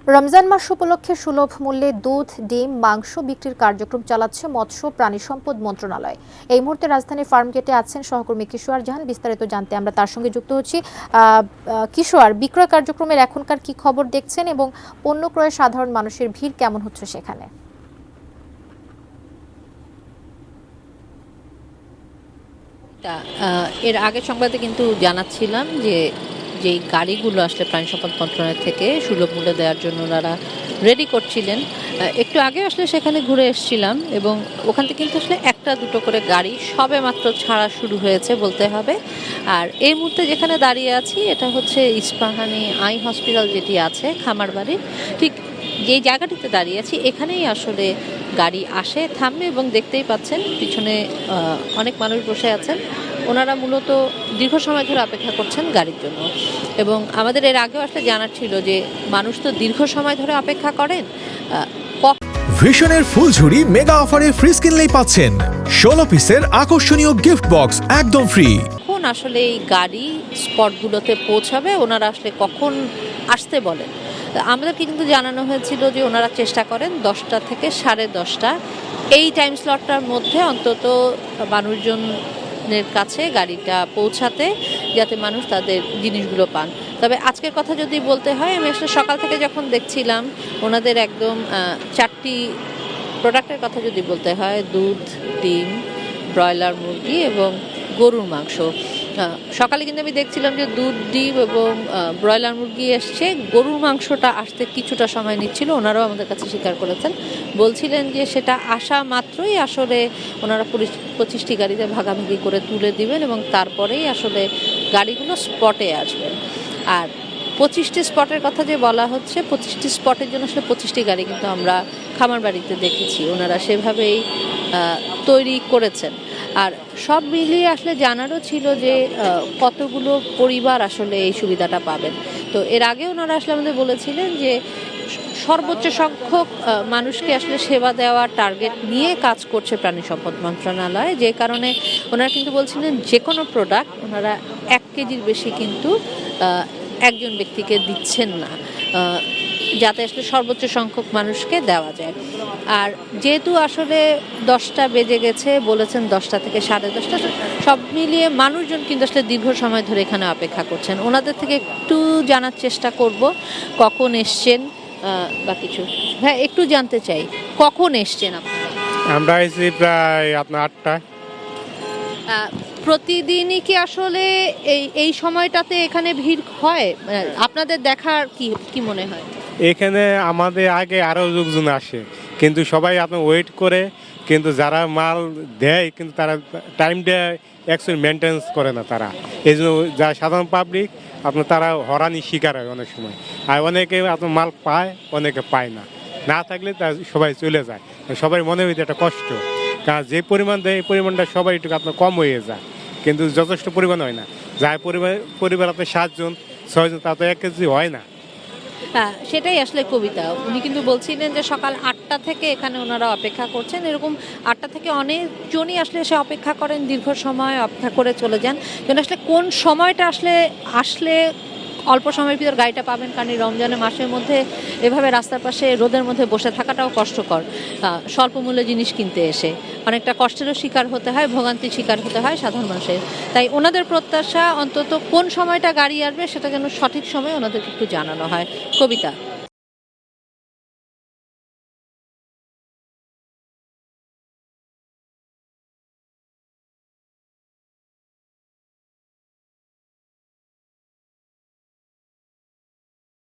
রমজান মাস উপলক্ষে সুলভ মূল্যে দুধ, ডিম, মাংস বিক্রির কার্যক্রম চালাচ্ছে মৎস্য প্রাণী সম্পদ মন্ত্রণালয়। এই মুহূর্তে রাজধানীর ফার্মগেটে আছেন সহকর্মী কিশোর জাহান। বিস্তারিত জানতে আমরা তার সঙ্গে যুক্ত হচ্ছি। কিশোর, বিক্রয় কার্যক্রমের এখনকার কি খবর দেখছেন এবং পণ্য ক্রয়ে সাধারণ মানুষের ভিড় কেমন হচ্ছে সেখানে? এর আগের সংবাদে কিন্তু জানাচ্ছিলাম যে যেই গাড়িগুলো আসলে প্রাণী সম্পদ মন্ত্রণালয় থেকে সুলভ মূল্যে দেওয়ার জন্য ওনারা রেডি করছিলেন। একটু আগে আসলে সেখানে ঘুরে এসেছিলাম এবং ওখান থেকে কিন্তু আসলে একটা দুটো করে গাড়ি সবে মাত্র ছাড়া শুরু হয়েছে বলতে হবে। আর এই মুহূর্তে যেখানে দাঁড়িয়ে আছি এটা হচ্ছে ইস্পাহানি আই হসপিটাল যেটি আছে খামারবাড়ির ঠিক যেই জায়গাটিতে দাঁড়িয়ে আছি এখানেই আসলে গাড়ি আসে থামে এবং দেখতেই পাচ্ছেন পিছনে অনেক মানুষ বসে আছেন। ওনারা মূলত দীর্ঘ সময় ধরে অপেক্ষা করছেন গাড়ির জন্য এবং আমাদের এর আগেও আসলে জানার ছিল যে মানুষ তো দীর্ঘ সময় ধরে অপেক্ষা করেন। ভিশনের ফুলঝুরি মেগা অফারে ফ্রিজ কিনলেই পাচ্ছেন 16 পিসের আকর্ষণীয় গিফট বক্স একদম ফ্রি। কখন আসলে এই গাড়ি স্পটগুলোতে পৌঁছাবে, ওনারা আসলে কখন আসতে বলেন? আমাদেরকে কিন্তু জানানো হয়েছিল যে ওনারা চেষ্টা করেন 10টা থেকে 10:30 এই টাইম স্লটটার মধ্যে অন্তত মানুষজনের কাছে গাড়িটা পৌঁছাতে, যাতে মানুষ তাদের জিনিসগুলো পান। তবে আজকের কথা যদি বলতে হয়, আমি আসলে সকাল থেকে যখন দেখছিলাম ওনাদের একদম 4টি প্রোডাক্টের কথা যদি বলতে হয়, দুধ, ডিম, ব্রয়লার মুরগি এবং গরুর মাংস। সকালে কিন্তু আমি দেখছিলাম যে দুধ, ডিম এবং ব্রয়লার মুরগি এসছে, গরুর মাংসটা আসতে কিছুটা সময় নিচ্ছিল। ওনারাও আমাদের কাছে স্বীকার করেছেন, বলছিলেন যে সেটা আসা মাত্রই আসলে ওনারা 25টি গাড়িতে ভাগাভাগি করে তুলে দিবেন এবং তারপরেই আসলে গাড়িগুলো স্পটে আসবেন। আর 25টি স্পটের কথা যে বলা হচ্ছে, 25টি স্পটের জন্য আসলে 25টি গাড়ি কিন্তু আমরা খামারবাড়িতে দেখেছি, ওনারা সেভাবেই তৈরি করেছেন। আর সব মিলিয়ে আসলে জানারও ছিল যে কতগুলো পরিবার আসলে এই সুবিধাটা পাবেন। তো এর আগে ওনারা আসলে আমাদের বলেছিলেন যে সর্বোচ্চ সংখ্যক মানুষকে আসলে সেবা দেওয়ার টার্গেট নিয়ে কাজ করছে প্রাণী সম্পদ মন্ত্রণালয়, যে কারণে ওনারা কিন্তু বলছিলেন যে কোনো প্রোডাক্ট ওনারা 1 কেজির বেশি কিন্তু একজন ব্যক্তিকে দিচ্ছেন না, যাতে আসলে সর্বোচ্চ সংখ্যক মানুষকে দেওয়া যায়। আর যেহেতু আসলে 10টা বেজে গেছে, বলেছেন 10টা থেকে 10:30, সব মিলিয়ে মানুষজন কিন্তু আসলে দীর্ঘ সময় ধরে এখানে অপেক্ষা করছেন। ওনাদের থেকে একটু জানার চেষ্টা করব কখন এসছেন বা কিছু। হ্যাঁ, একটু জানতে চাই কখন এসছেন আপনারা? আমরা এসেছি প্রায় আপনার 8টায়। প্রতিদিনই কি আসলে এই সময়টাতে এখানে ভিড় হয়? আপনাদের দেখার কি মনে হয়? এখানে আমাদের আগে আরও লোকজন আসে, কিন্তু সবাই আপনার ওয়েট করে, কিন্তু যারা মাল দেয় কিন্তু তারা টাইম দেয় অ্যাকচুয়ালি মেনটেন্স করে না তারা। এই জন্য যারা সাধারণ পাবলিক আপনার তারা হরানি শিকার হয় অনেক সময়। আর অনেকে আপনার মাল পায়, অনেকে পায় না, না থাকলে তা সবাই চলে যায়। সবাই মনে হয়েছে একটা কষ্ট, কারণ যে পরিমাণ দেয় এই পরিমাণটা সবাই একটু আপনার কম হয়ে যায়, কিন্তু যথেষ্ট পরিমাণ হয় না। যার পরিবার আপনার 7 জন 6 জন, তা তো 1 কেজি হয় না। হ্যাঁ, সেটাই আসলে কবিতা। উনি কিন্তু বলছিলেন যে সকাল 8টা থেকে এখানে ওনারা অপেক্ষা করছেন। এরকম 8টা থেকে অনেকজনই আসলে এসে অপেক্ষা করেন, দীর্ঘ সময় অপেক্ষা করে চলে যান। কিন্তু আসলে কোন সময়টা আসলে অল্প সময়ের ভিতর গাড়িটা পাবেন, কারণ এই রমজানের মাসের মধ্যে এভাবে রাস্তার পাশে রোদের মধ্যে বসে থাকাটাও কষ্টকর। স্বল্প মূল্যে জিনিস কিনতে এসে অনেকটা কষ্টেরও শিকার হতে হয়, ভোগান্তির শিকার হতে হয় সাধারণ মানুষের। তাই ওনাদের প্রত্যাশা অন্তত কোন সময়টা গাড়ি আসবে সেটা যেন সঠিক সময়ে ওনাদেরকে একটু জানানো হয়। কবিতা।